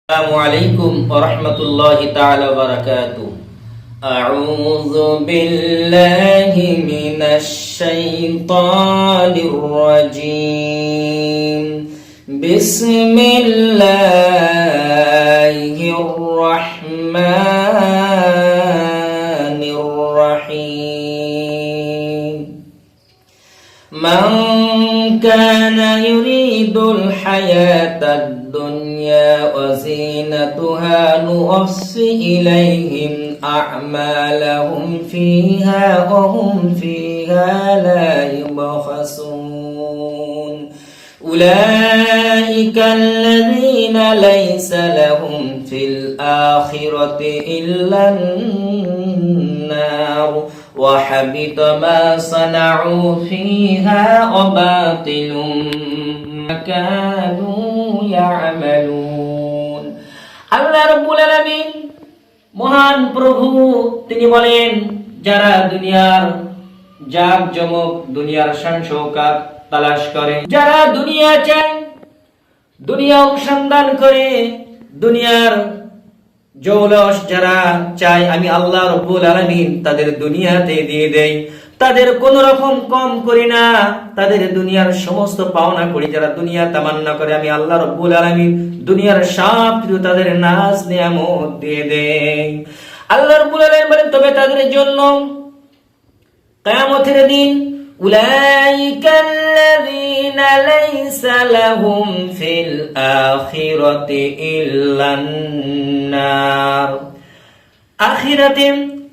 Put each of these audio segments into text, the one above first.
السلام عليكم ورحمة الله تعالى وبركاته. أعوذ بالله من الشيطان الرجيم. بسم الله الرحمن الرحيم. من كان يريد الحياة الدنيا وزينتها نوفي إليهم أعمالهم فيها وهم فيها لا يبخسون. أولئك الذين ليس لهم في الآخرة إلا النار وحبط ما صنعوا فيها وباطل ما كانوا يعملون. আল্লাহ রাব্বুল আলামিন মহান প্রভু, তিনি বলেন, যারা দুনিয়ার জাকজমক, দুনিয়ার শান শৌকত তালাশ করে, যারা দুনিয়া চায়, দুনিয়া অনুসন্ধান করে, দুনিয়ার জৌলস যারা চায়, আমি আল্লাহ রাব্বুল আলামিন তাদের দুনিয়াতে দিয়ে দেই, তাদের কোন রকম কম করি না, তাদের দুনিয়ার সমস্ত পাওনা করি। যারা দুনিয়া তামান্না করে, আমি আল্লাহ রাব্বুল আলামিন দুনিয়ার সব কিছু তাদের নাজ নিয়ামত দিয়ে দেই। আল্লাহ রাব্বুল আলামিন বলেন, তবে তাদের জন্য কিয়ামতের দিন উলাইকাল্লাযীনা লাইসা লাহুম ফিল আখিরাতি ইল্লান নার। আখিরাতে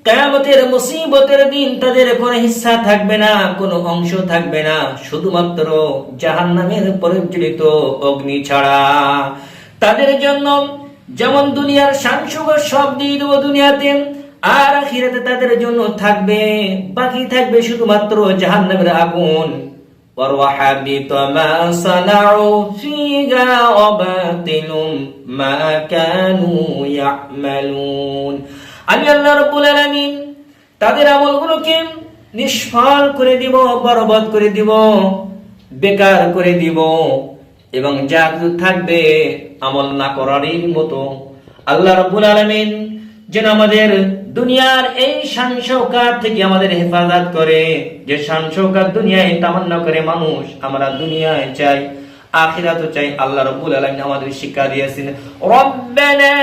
কিয়ামতের মুসিবতের দিন তাদের কোনো হিস্সা থাকবে না, কোনো অংশ থাকবে না, শুধুমাত্র জাহান্নামের প্রজ্বলিত অগ্নি ছাড়া। তাদের জন্য যেমন দুনিয়ার শান-শৌকত সব দিয়ে দেব দুনিয়াতে, আর আখিরাতে তাদের জন্য থাকবে, বাকি থাকবে শুধুমাত্র জাহান্নামের আগুন। ওয়াহাবিত মা সানাউ ফিহা ওয়া বাতিলুম মা কানু ইয়ামালুন। আমি আল্লাহ রাব্বুল আলামিন তাদের আমলগুলোকে নিষ্ফল করে দিব, বরবাদ করে দিব, বেকার করে দিব, এবং যা কিছু থাকবে আমল না করারই মতো। আল্লাহ রাব্বুল আলামিন যেন আমাদের দুনিয়ার এই শান শৌকত থেকে আমাদের হেফাজত করে। যে শান শৌকত দুনিয়ায় তামান্না করে মানুষ, আমরা দুনিয়ায় চাই, আখিরাতও চাই। আল্লাহ রাব্বুল আলামিন আমাদের শিক্ষা দিয়েছেন, রব্বানা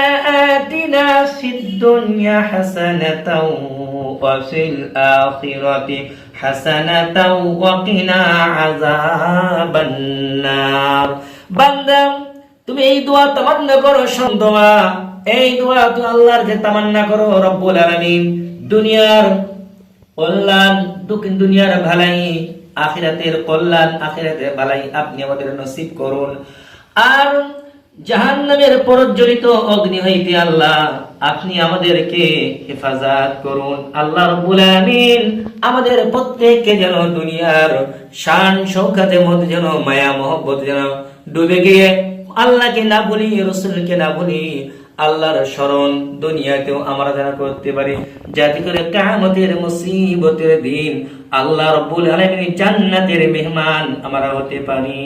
আতিনা ফিদ দুনিয়া হাসানাতাও ওয়া ফিল আখিরাতি হাসানাতাও ওয়া কিনা আযাবান নার। বান্দা, তুমি এই দোয়া তামান্না করো, দোয়া, এই দোয়া তুমি আল্লাহর কাছে তামান্না করো, রব্বুল আলামিন দুনিয়ার কল্যাণ, দুনিয়ার ভালাই, আখিরাতের কল্যাণ, আখিরাতের ভালাই আপনি আমাদের নসিব করুন। আর জাহান্নামের প্রজ্বলিত অগ্নি হইতে আল্লাহ আপনি আমাদেরকে হেফাজত করুন। আল্লাহ রাব্বুল আলামিন আমাদের প্রত্যেককে যেন দুনিয়ার শান শৌকতের মধ্যে যেন মায়া মহব্বত যেন ডুবে গিয়ে আল্লাহকে না বলি, রাসূলকে না বলি, আল্লাহর স্মরণ দুনিয়াতেও আমরা যারা করতে পারি, যাতে করে কিয়ামতের মুসিবতের দিন আল্লাহ রাব্বুল আলামিন জান্নাতের মেহমান আমরা হতে পারি।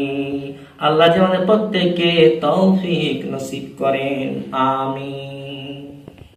আল্লাহ যেন প্রত্যেককে তৌফিক নসিব করেন। আমিন।